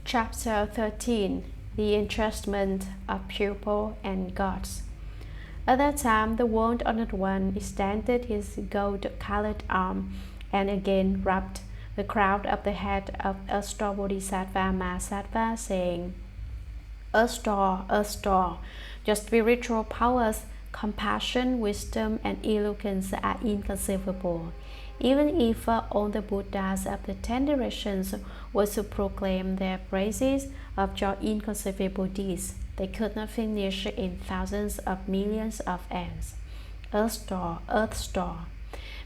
Chapter 13. The Entrustment of Pupil and Gods. At that time, the World Honored One extended his gold-colored arm and again rubbed the crown of the head of Astor Bodhisattva Mahasattva, saying, Astor, Astor, your spiritual powers, compassion, wisdom, and eloquence are inconceivable. Even if all the Buddhas of the 10 directions were to proclaim their praises of your inconceivable deeds, they could not finish in thousands of millions of ants. Earth Star, Earth Star.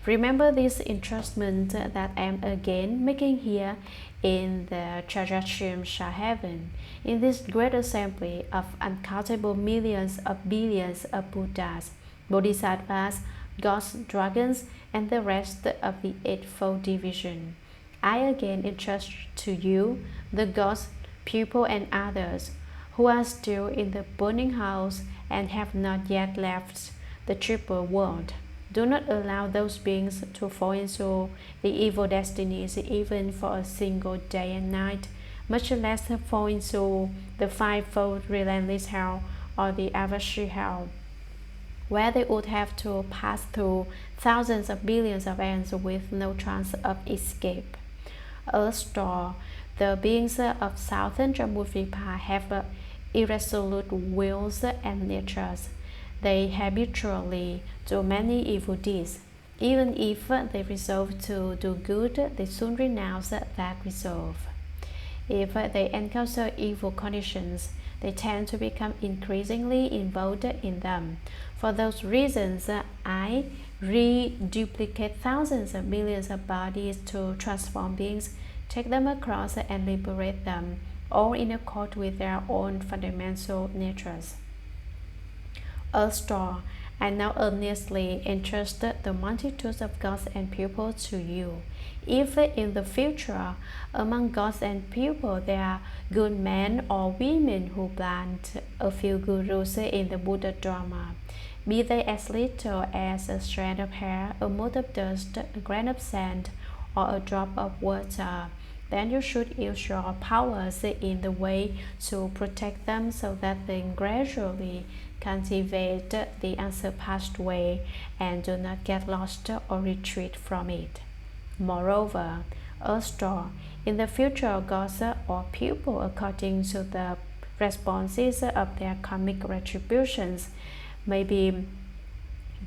Remember this entrustment that I am again making here in the Trayastrimsha Heaven, in this great assembly of uncountable millions of billions of Buddhas, Bodhisattvas, gods, dragons, and the rest of the Eightfold Division. I again entrust to you the gods, people, and others who are still in the burning house and have not yet left the triple world. Do not allow those beings to fall into the evil destinies even for a single day and night, much less fall into the fivefold relentless hell or the Avashi hell, where they would have to pass through thousands of billions of ants with no chance of escape. Earth Star, the beings of Southern Jambudvipa have irresolute wills and natures. They habitually do many evil deeds. Even if they resolve to do good, they soon renounce that resolve. If they encounter evil conditions, they tend to become increasingly involved in them. For those reasons, I reduplicate thousands of millions of bodies to transform beings, take them across and liberate them, all in accord with their own fundamental natures. Earth Star, I now earnestly entrust the multitudes of gods and people to you. If in the future, among gods and people, there are good men or women who plant a few gurus in the Buddha Dharma, be they as little as a strand of hair, a mote of dust, a grain of sand, or a drop of water, then you should use your powers in the way to protect them so that they gradually cultivate the unsurpassed way and do not get lost or retreat from it. Moreover, Earth Star, in the future, gods or people, according to the responses of their karmic retributions, may be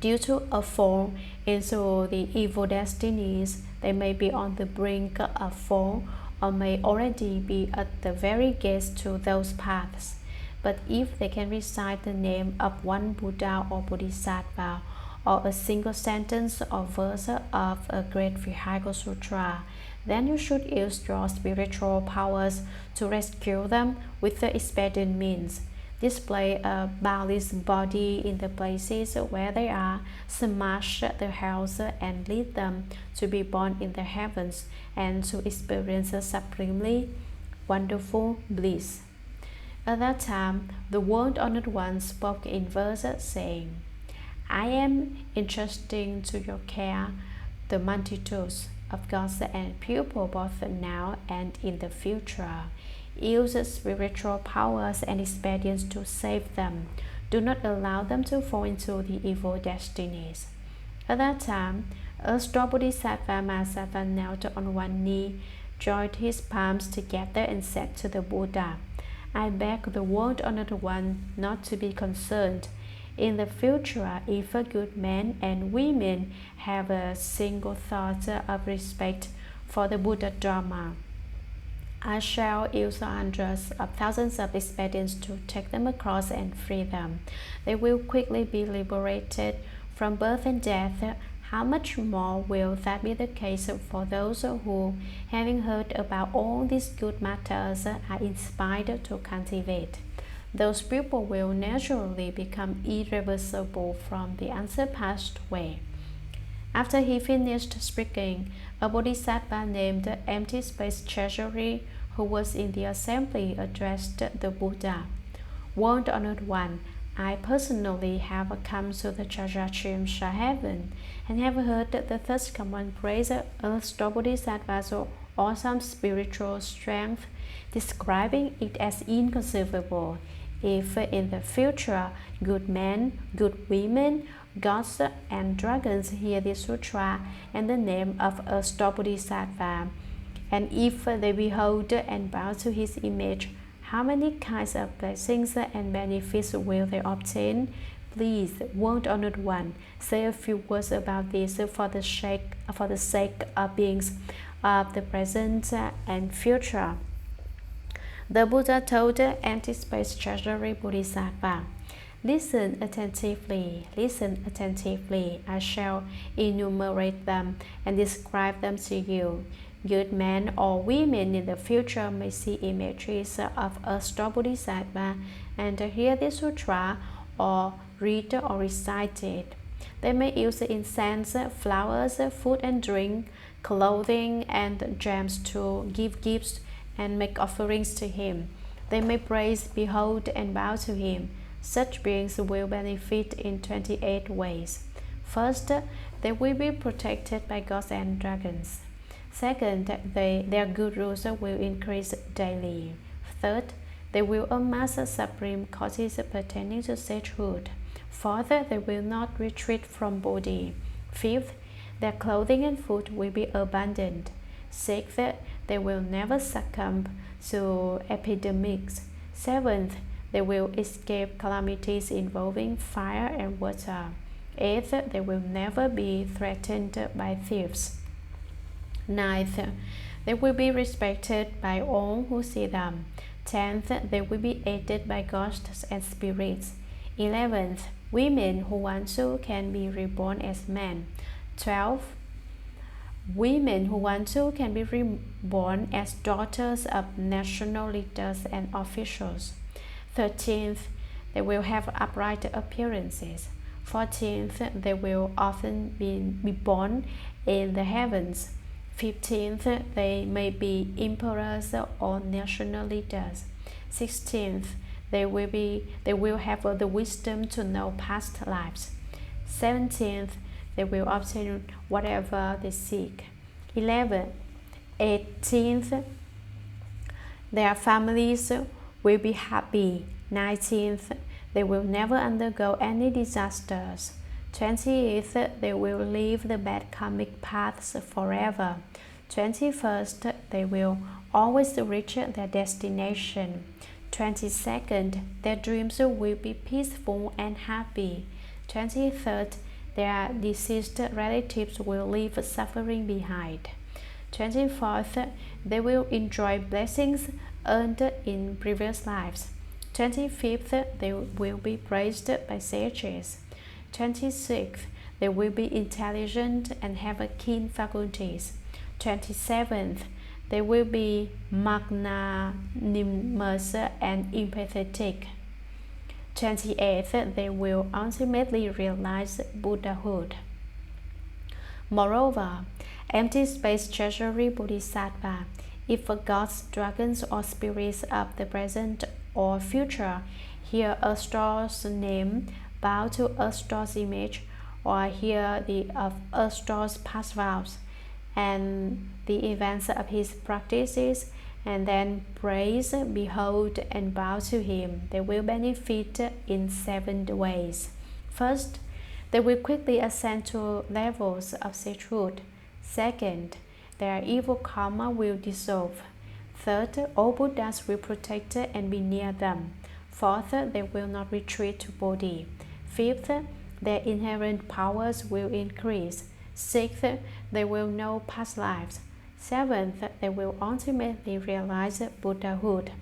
due to a fall into the evil destinies. They may be on the brink of fall or may already be at the very gates to those paths. But if they can recite the name of one Buddha or Bodhisattva, or a single sentence or verse of a great vehicle sutra, then you should use your spiritual powers to rescue them with the expedient means. Display a boundless body in the places where they are, smash the hells, and lead them to be born in the heavens and to experience a supremely wonderful bliss. At that time, the World Honored One spoke in verse, saying, I am entrusting to your care the multitudes of gods and people both now and in the future. Use spiritual powers and expedients to save them. Do not allow them to fall into the evil destinies. At that time, Astor Bodhisattva Mahasattva knelt on one knee, joined his palms together, and said to the Buddha, I beg the World Honored One not to be concerned. In the future, if good men and women have a single thought of respect for the Buddha Dharma, I shall use hundreds of thousands of expedients to take them across and free them. They will quickly be liberated from birth and death. How much more will that be the case for those who, having heard about all these good matters, are inspired to cultivate? Those people will naturally become irreversible from the unsurpassed way. After he finished speaking, a bodhisattva named Empty Space Treasury, who was in the assembly, addressed the Buddha. World Honored One, I personally have come to the Trayastrimsha Heaven and have heard the third common praise of Bodhisattvas or some spiritual strength, describing it as inconceivable. If in the future good men, good women, gods and dragons hear this sutra and the name of a Bodhisattva, and if they behold and bow to his image, how many kinds of blessings and benefits will they obtain? Please, won't honored one, say a few words about this for the sake of beings of the present and future. The Buddha told the empty space treasury Bodhisattva, listen attentively, I shall enumerate them and describe them to you. Good men or women in the future may see images of a Bodhisattva and hear this sutra or read or recite it. They may use incense, flowers, food and drink, clothing and gems to give gifts and make offerings to him. They may praise, behold, and bow to him. Such beings will benefit in 28 ways. First, they will be protected by gods and dragons. Second, their good rules will increase daily. Third, they will amass supreme causes pertaining to sagehood. Fourth, they will not retreat from body. Fifth, their clothing and food will be abundant. Sixth, they will never succumb to epidemics. Seventh, they will escape calamities involving fire and water. Eighth, they will never be threatened by thieves. Ninth, they will be respected by all who see them. 10th, they will be aided by ghosts and spirits. 11th, women who want to can be reborn as men. 12th, women who want to can be reborn as daughters of national leaders and officials. 13th, they will have upright appearances. 14th, they will often be born in the heavens. 15th, they may be emperors or national leaders. 16th, they will have the wisdom to know past lives. 17th, they will obtain whatever they seek. 18th, their families will be happy. 19th, they will never undergo any disasters. 20th, they will leave the bad karmic paths forever. 21st, they will always reach their destination. 22nd, their dreams will be peaceful and happy. 23rd, their deceased relatives will leave suffering behind. 24th, they will enjoy blessings earned in previous lives. 25th, they will be praised by sages. 26th, they will be intelligent and have keen faculties. 27th, they will be magnanimous and empathetic. 28th, they will ultimately realize Buddhahood. Moreover, empty space treasury Bodhisattva, if gods, dragons, or spirits of the present or future hear a star's name, bow to a star's image, or hear of a star's past vows and the events of his practices, and then praise, behold, and bow to him, they will benefit in 7 ways. First, they will quickly ascend to levels of sagehood. Second, their evil karma will dissolve. Third, all Buddhas will protect and be near them. Fourth, they will not retreat to body. Fifth, their inherent powers will increase. Sixth, they will know past lives. Seventh, they will ultimately realize Buddhahood.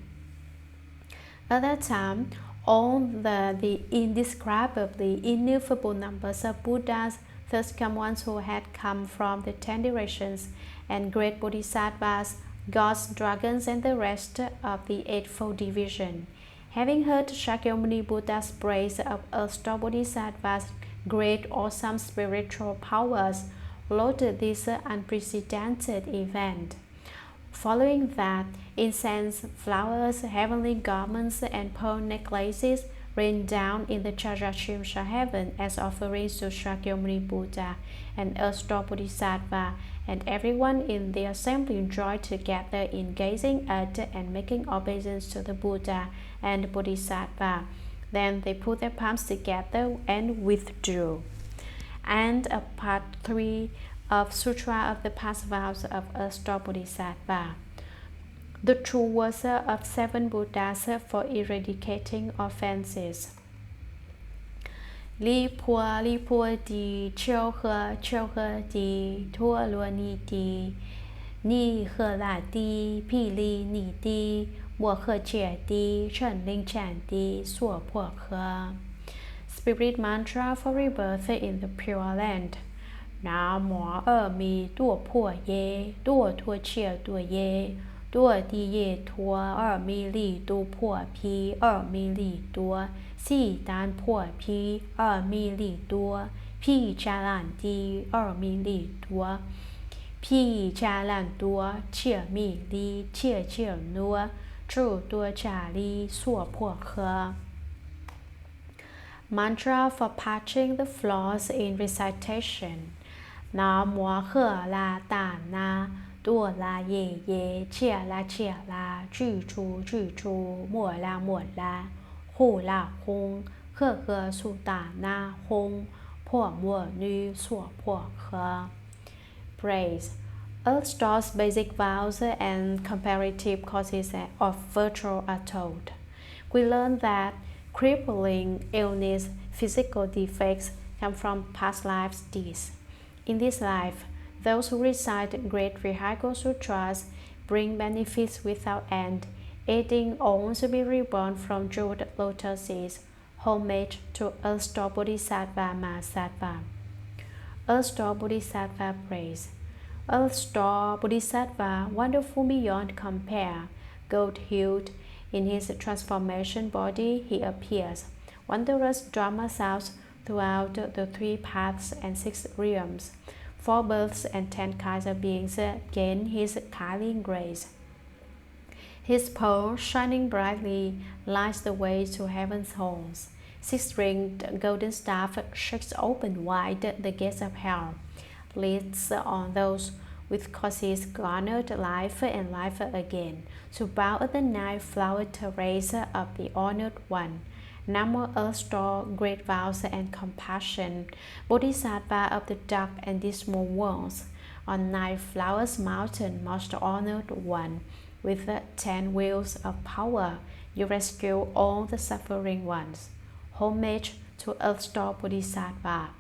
At that time, all the indescribably innumerable numbers of Buddhas, thus come ones who had come from the 10 directions, and great Bodhisattvas, gods, dragons, and the rest of the Eightfold Division, having heard Shakyamuni Buddha's praise of Ashta Bodhisattvas' great awesome spiritual powers, lauded this unprecedented event. Following that, incense, flowers, heavenly garments, and pearl necklaces, rain down in the Trayastrimsha Heaven as offerings to Shakyamuni Buddha and Earth-store Bodhisattva, and everyone in the assembly joined together in gazing at and making obeisance to the Buddha and Bodhisattva. Then they put their palms together and withdrew. And a part 3 of Sutra of the past vows of Earth-store Bodhisattva. The true words of 7 Buddhas for eradicating offenses. Li pua di, chiao he di, tua lua ni di, ni he la di, pi li ni di, mo he jie di, chen ling chan di, suo po he. Spirit mantra for rebirth in the Pure Land. Nam mo mi duo po ye, duo tuo chia duo ye, duo di ye tuo mi li du po pi mi li duo, si dan po pi mi li duo, pi cha lan di mi li duo, pi cha lan duo, chia mi li, chia nuo, zhu duo cha li, suo po he. Mantra for patching the flaws in recitation. Nam mo he la da na, duo la ye, chia la, ju chu, mo la, hu la hong, he su da na hong, po mo nu, suo po he. Praise. Earth-store's basic vows and comparative causes of virtue are told. We learn that crippling illness, physical defects come from past lives' deeds. In this life, those who recite great vehicle sutras bring benefits without end, aiding all to be reborn from jeweled lotuses. Homage to Earth-store Bodhisattva Mahasattva. Earth-store Bodhisattva praise. Earth-store Bodhisattva, wonderful beyond compare, gold-hued. In his transformation body, he appears. Wondrous Dharma sounds throughout the 3 paths and 6 realms. 4 births and 10 kinds of beings gain his kindly grace. His pearl, shining brightly, lights the way to heaven's halls. 6-ringed golden staff shakes open wide the gates of hell, leads on those with causes garnered life and life again, to bow at the 9 flower terrace of the Honored One. Namo Earth-store, great vows and compassion, Bodhisattva of the dark and dismal worlds. On 9 flowers mountain, most honored one, with 10 wheels of power, you rescue all the suffering ones. Homage to Earth-store Bodhisattva.